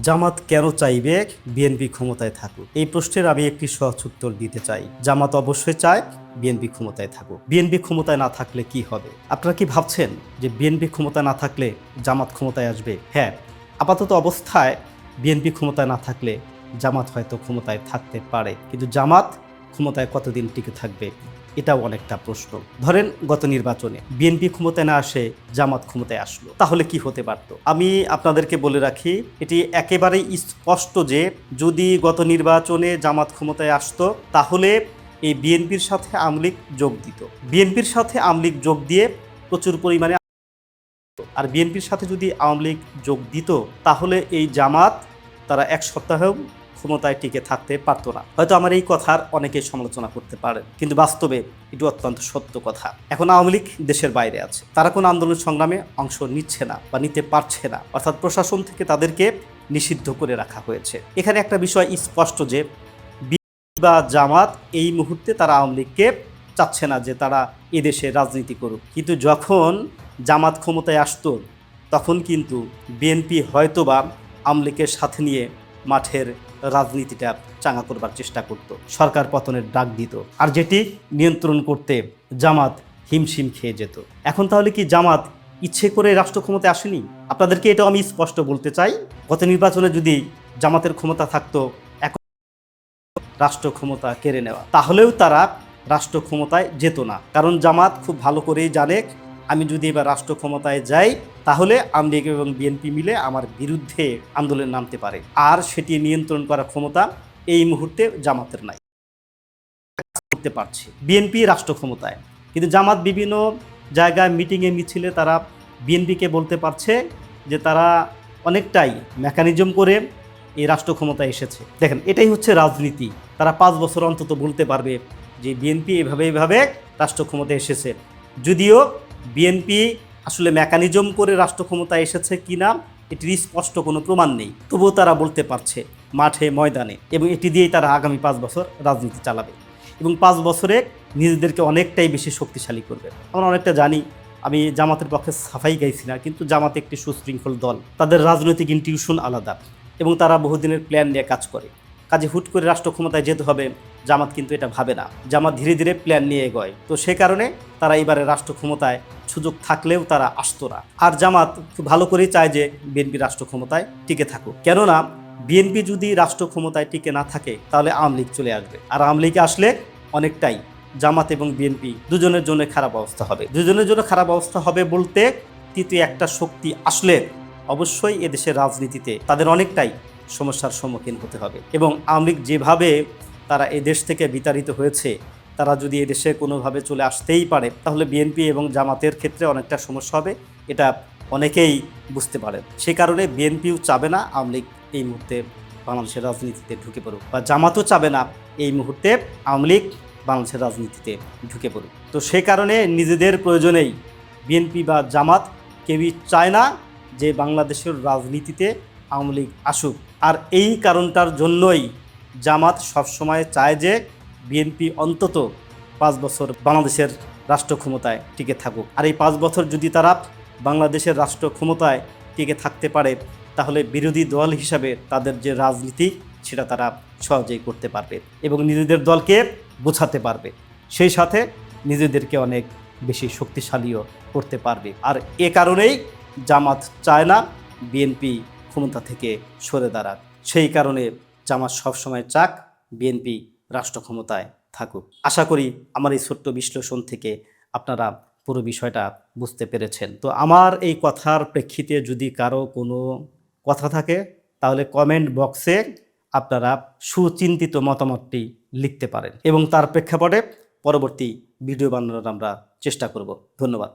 জামাত কেন চাইবে বিএনপি ক্ষমতায় থাকুক? এই প্রশ্নের আমি একটি সহজ উত্তর দিতে চাই। জামাত অবশ্যই চায় বিএনপি ক্ষমতায় থাকুক। বিএনপি ক্ষমতায় না থাকলে কি হবে? আপনারা কি ভাবছেন যে বিএনপি ক্ষমতায় না থাকলে জামাত ক্ষমতায় আসবে? হ্যাঁ, আপাতত অবস্থায় বিএনপি ক্ষমতায় না থাকলে জামাত হয়তো ক্ষমতায় থাকতে পারে, কিন্তু জামাত ক্ষমতায় কতদিন টিকে থাকবে এটাও অনেকটা প্রশ্ন। ধরেন গত নির্বাচনে বিএনপি ক্ষমতায় না আসে, জামাত ক্ষমতায় আসলো, তাহলে কি হতে পারত? আমি আপনাদেরকে বলে রাখি, এটি একেবারেই স্পষ্ট যে যদি গত নির্বাচনে জামাত ক্ষমতায় আসতো তাহলে এই বিএনপির সাথে আওয়ামী লীগ যোগ দিত। বিএনপির সাথে আওয়ামী লীগ যোগ দিয়ে প্রচুর পরিমাণে, আর বিএনপির সাথে যদি আওয়ামী লীগ যোগ দিত তাহলে এই জামাত তারা এক সপ্তাহেও ক্ষমতায় টিকে থাকতে পারতো না। হয়তো আমার এই কথার অনেকে সমালোচনা করতে পারেন, কিন্তু বাস্তবে এটি অত্যন্ত সত্য কথা। এখন আওয়ামী লীগ দেশের বাইরে আছে, তারা কোনো আন্দোলন সংগ্রামে অংশ নিচ্ছে না বা নিতে পারছে না, অর্থাৎ প্রশাসন থেকে তাদেরকে নিষিদ্ধ করে রাখা হয়েছে। এখানে একটা বিষয় স্পষ্ট যে বিএনপি বা জামাত এই মুহূর্তে তারা আওয়ামী লীগকে চাচ্ছে না যে তারা এদেশে রাজনীতি করুক, কিন্তু যখন জামাত ক্ষমতায় আসতো তখন কিন্তু বিএনপি হয়তোবা আওয়ামী লীগের সাথে নিয়ে মাঠের রাজনীতিটা চাঙা করবার চেষ্টা করত, সরকার পতনের ডাক দিত, আর যেটি নিয়ন্ত্রণ করতে জামাত হিমশিম খেয়ে যেত। এখন তাহলে কি জামাত ইচ্ছে করে রাষ্ট্র ক্ষমতায় আসেনি? আপনাদেরকে এটাও আমি স্পষ্ট বলতে চাই, গত নির্বাচনে যদি জামাতের ক্ষমতা থাকতো, এখন রাষ্ট্র ক্ষমতা কেড়ে নেওয়া, তাহলেও তারা রাষ্ট্র ক্ষমতায় যেত না। কারণ জামাত খুব ভালো করেই জানে, আমি যদি এবার রাষ্ট্র ক্ষমতায় যাই তাহলে আওয়ামী লীগ এবং বিএনপি মিলে আমার বিরুদ্ধে আন্দোলনে নামতে পারে, আর সেটি নিয়ন্ত্রণ করার ক্ষমতা এই মুহূর্তে জামাতের নাই। করতে পারছে বিএনপি রাষ্ট্র ক্ষমতায়, কিন্তু জামাত বিভিন্ন জায়গায় মিটিংয়ে মিছিলে তারা বিএনপিকে বলতে পারছে যে তারা অনেকটাই মেকানিজম করে এই রাষ্ট্র ক্ষমতায় এসেছে। দেখেন, এটাই হচ্ছে রাজনীতি। তারা 5 বছর অন্তত বলতে পারবে যে বিএনপি এভাবে রাষ্ট্র ক্ষমতায় এসেছে। যদিও বিএনপি আসলে মেকানিজম করে রাষ্ট্র ক্ষমতায় এসেছে কিনা এটির স্পষ্ট কোনো প্রমাণ নেই, তবুও তারা বলতে পারছে মাঠে ময়দানে, এবং এটি দিয়েই তারা আগামী 5 বছর রাজনীতি চালাবে এবং 5 বছরে নিজেদেরকে অনেকটাই বেশি শক্তিশালী করবে। আমরা অনেকটা জানি, আমি জামাতের পক্ষে সাফাই গাইছি না, কিন্তু জামাত একটি সুশৃঙ্খল দল, তাদের রাজনৈতিক ইনটিউশন আলাদা এবং তারা বহুদিনের প্ল্যান নিয়ে কাজ করে। কাজে হুট করে রাষ্ট্র ক্ষমতায় যেতে হবে জামাত কিন্তু এটা ভাবে না, জামাত ধীরে ধীরে প্ল্যান নিয়ে এগোয়। তো সে কারণে তারা এবারে রাষ্ট্র ক্ষমতায় সুযোগ থাকলেও তারা আসতো না। আর জামাত খুব ভালো করেই চায় যে বিএনপি রাষ্ট্র ক্ষমতায় টিকে থাকুক, কেননা বিএনপি যদি রাষ্ট্র ক্ষমতায় টিকে না থাকে তাহলে আওয়ামী লীগ চলে আসবে, আর আওয়ামী লীগ আসলে অনেকটাই জামাত এবং বিএনপি দুজনের জন্য খারাপ অবস্থা হবে। দুজনের জন্য খারাপ অবস্থা হবে বলতে, তৃতীয় একটা শক্তি আসলে অবশ্যই এদেশের রাজনীতিতে তাদের অনেকটাই সমস্যার সম্মুখীন হতে হবে। এবং আওয়ামী লীগ যেভাবে তারা এদেশ থেকে বিতাড়িত হয়েছে, তারা যদি এদেশে কোনোভাবে চলে আসতেই পারে তাহলে বিএনপি এবং জামাতের ক্ষেত্রে অনেকটা সমস্যা হবে, এটা অনেকেই বুঝতে পারেন। সে কারণে বিএনপিও চাবে না আওয়ামী লীগ এই মুহূর্তে বাংলাদেশের রাজনীতিতে ঢুকে পড়ুক, বা জামাতও চাবে না এই মুহূর্তে আওয়ামী লীগ বাংলাদেশের রাজনীতিতে ঢুকে পড়ুক। তো সে কারণে নিজেদের প্রয়োজনেই বিএনপি বা জামাত কেউই চায় না যে বাংলাদেশের রাজনীতিতে আওয়ামী লীগ আসুক। আর এই কারণটার জন্যই জামাত সবসময় চায় যে বিএনপি অন্তত 5 বছর বাংলাদেশের রাষ্ট্র ক্ষমতায় টিকে থাকুক। আর এই 5 বছর যদি তারা বাংলাদেশের রাষ্ট্র ক্ষমতায় টিকে থাকতে পারে তাহলে বিরোধী দল হিসাবে তাদের যে রাজনীতি সেটা তারা সহজেই করতে পারবে এবং নিজেদের দলকে বোঝাতে পারবে, সেই সাথে নিজেদেরকে অনেক বেশি শক্তিশালীও করতে পারবে। আর এ কারণেই জামাত চায় না বিএনপি ক্ষমতা থেকে সরে দাঁড়াক। সেই কারণে জামাত সবসময় চাক বিএনপি রাষ্ট্র ক্ষমতায় থাকুক। আশা করি আমার এই ছোট্ট বিশ্লেষণ থেকে আপনারা পুরো বিষয়টা বুঝতে পেরেছেন। তো আমার এই কথার প্রেক্ষিতে যদি কারো কোনো কথা থাকে তাহলে কমেন্ট বক্সে আপনারা সুচিন্তিত মতামতটি লিখতে পারেন এবং তার প্রেক্ষাপটে পরবর্তী ভিডিও বানানোর আমরা চেষ্টা করব। ধন্যবাদ।